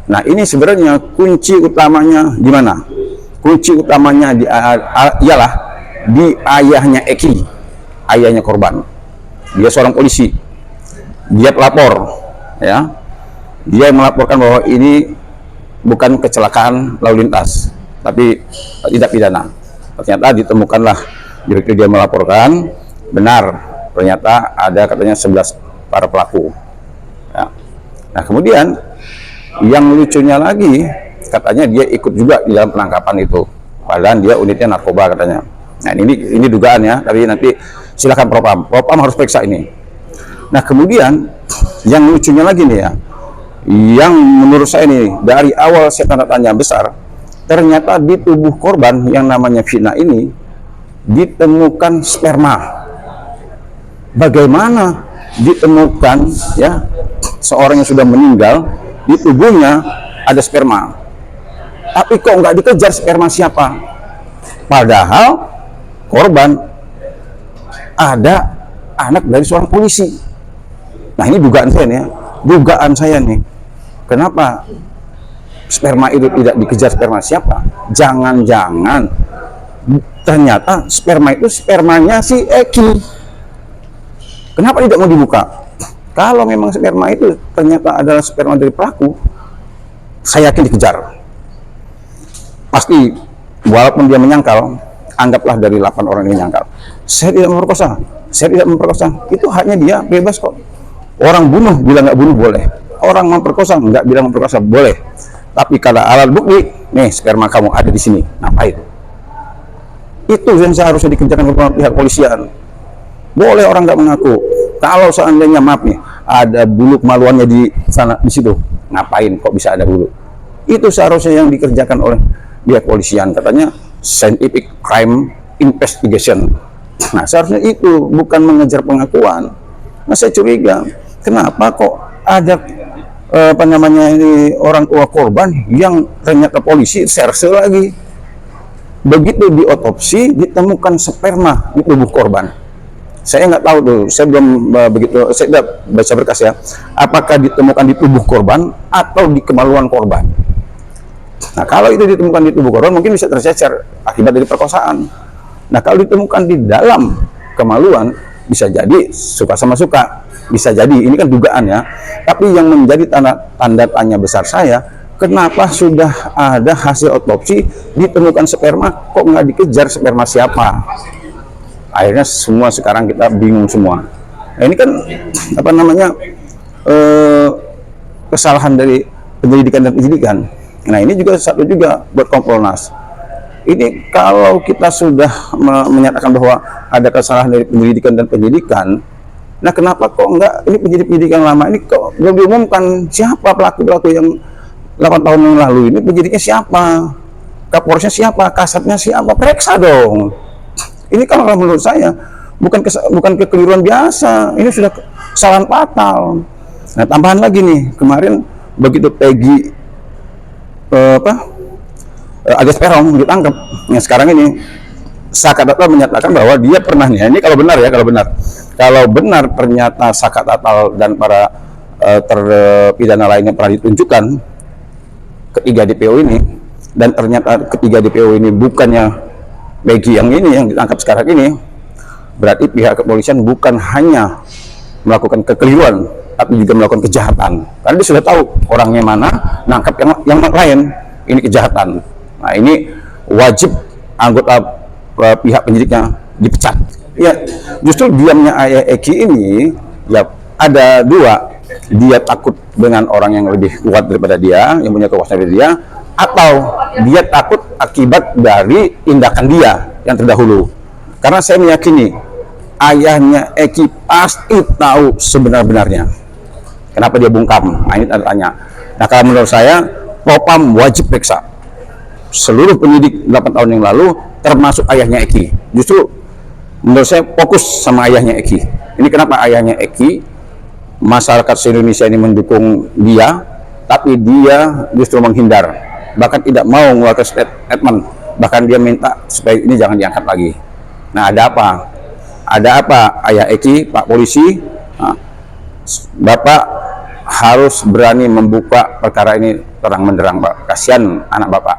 Nah, ini sebenarnya kunci utamanya di mana? Kunci utamanya ialah di ayahnya Eki, ayahnya korban. Dia seorang polisi. Dia pelapor, ya. Dia melaporkan bahwa ini bukan kecelakaan lalu lintas, tapi tidak pidana. Ternyata ditemukanlah, begitu dia melaporkan, benar, ternyata ada katanya 11 para pelaku. Ya. Nah, kemudian yang lucunya lagi, katanya dia ikut juga di dalam penangkapan itu, padahal dia unitnya narkoba katanya. Nah, ini dugaannya, tapi nanti silakan Propam harus periksa ini. Nah, kemudian yang lucunya lagi nih ya, yang menurut saya nih dari awal saya tanda tanya besar, ternyata di tubuh korban yang namanya Vina ini ditemukan sperma. Bagaimana ditemukan ya seorang yang sudah meninggal di tubuhnya ada sperma, tapi kok nggak dikejar sperma siapa? Padahal korban ada anak dari seorang polisi. Nah, ini dugaan saya nih, kenapa sperma itu tidak dikejar sperma siapa? Jangan-jangan ternyata sperma itu spermanya si Eki. Kenapa tidak mau dibuka? Kalau memang sperma itu ternyata adalah sperma dari pelaku, saya yakin dikejar. Pasti, walaupun dia menyangkal, anggaplah dari 8 orang ini menyangkal. Saya tidak memperkosa. Itu haknya dia, bebas kok. Orang bunuh bilang nggak bunuh boleh, orang memperkosa nggak bilang memperkosa boleh. Tapi kalau alat bukti, nih sperma kamu ada di sini, ngapain? Itu yang seharusnya dikerjakan oleh pihak polisian. Boleh orang nggak mengaku. Kalau seandainya maaf nih, ada bulu kemaluannya di sana di situ, ngapain kok bisa ada bulu? Itu seharusnya yang dikerjakan oleh pihak polisian, katanya scientific crime investigation. Nah, seharusnya itu bukan mengejar pengakuan. Nah, saya curiga, kenapa kok ada ini orang tua korban yang ternyata polisi serse lagi. Begitu diotopsi ditemukan sperma di tubuh korban. Saya nggak tahu tuh, saya belum saya tidak baca berkas ya. Apakah ditemukan di tubuh korban atau di kemaluan korban? Nah, kalau itu ditemukan di tubuh korban mungkin bisa tercecer akibat dari perkosaan. Nah, kalau ditemukan di dalam kemaluan, bisa jadi suka sama suka, bisa jadi ini kan dugaan ya. Tapi yang menjadi tanda tanya besar saya, kenapa sudah ada hasil otopsi ditemukan sperma kok nggak dikejar sperma siapa? Akhirnya semua sekarang kita bingung semua. Nah, ini kan kesalahan dari penyelidikan dan penyidikan. Nah, ini juga satu juga buat Kompolnas. Ini kalau kita sudah menyatakan bahwa ada kesalahan dari penyelidikan dan penyidikan, nah kenapa kok enggak ini penyidik-penyidikan lama ini kok belum diumumkan siapa pelaku-pelaku yang 8 tahun yang lalu ini, penyidiknya siapa, Kapolresnya siapa, Kasatnya siapa, periksa dong. Ini kalau menurut saya bukan kekeliruan biasa, ini sudah kesalahan fatal. Nah, tambahan lagi nih, kemarin begitu Peggy alias Peron ditangkap. Yang sekarang ini Sakat Tatal menyatakan bahwa dia pernah nih, ini kalau benar ternyata Sakat Tatal dan para terpidana lainnya pernah ditunjukkan ketiga DPO ini, dan ternyata ketiga DPO ini bukannya Peggy yang ditangkap sekarang ini, berarti pihak kepolisian bukan hanya melakukan kekeliruan tapi juga melakukan kejahatan, karena dia sudah tahu orangnya mana, nangkap yang lain, ini kejahatan. Nah, ini wajib anggota pihak penyidiknya dipecat. Ya, justru diamnya ayah Eki ini ya ada dua, dia takut dengan orang yang lebih kuat daripada dia, yang punya kekuasaan dari dia, atau dia takut akibat dari tindakan dia yang terdahulu. Karena saya meyakini ayahnya Eki pasti tahu sebenar-benarnya kenapa dia bungkam. Nah, ini tanya. Nah, kalau menurut saya Propam wajib periksa seluruh penyidik 8 tahun yang lalu, termasuk ayahnya Eki. Justru menurut saya fokus sama ayahnya Eki. Ini kenapa ayahnya Eki, masyarakat se-Indonesia ini mendukung dia, tapi dia justru menghindar, bahkan tidak mau mengeluarkan statement, bahkan dia minta supaya ini jangan diangkat lagi. Nah, ada apa? Ada apa ayah Eki, Pak Polisi? Nah, Bapak harus berani membuka perkara ini terang menderang, Pak. Kasihan anak Bapak.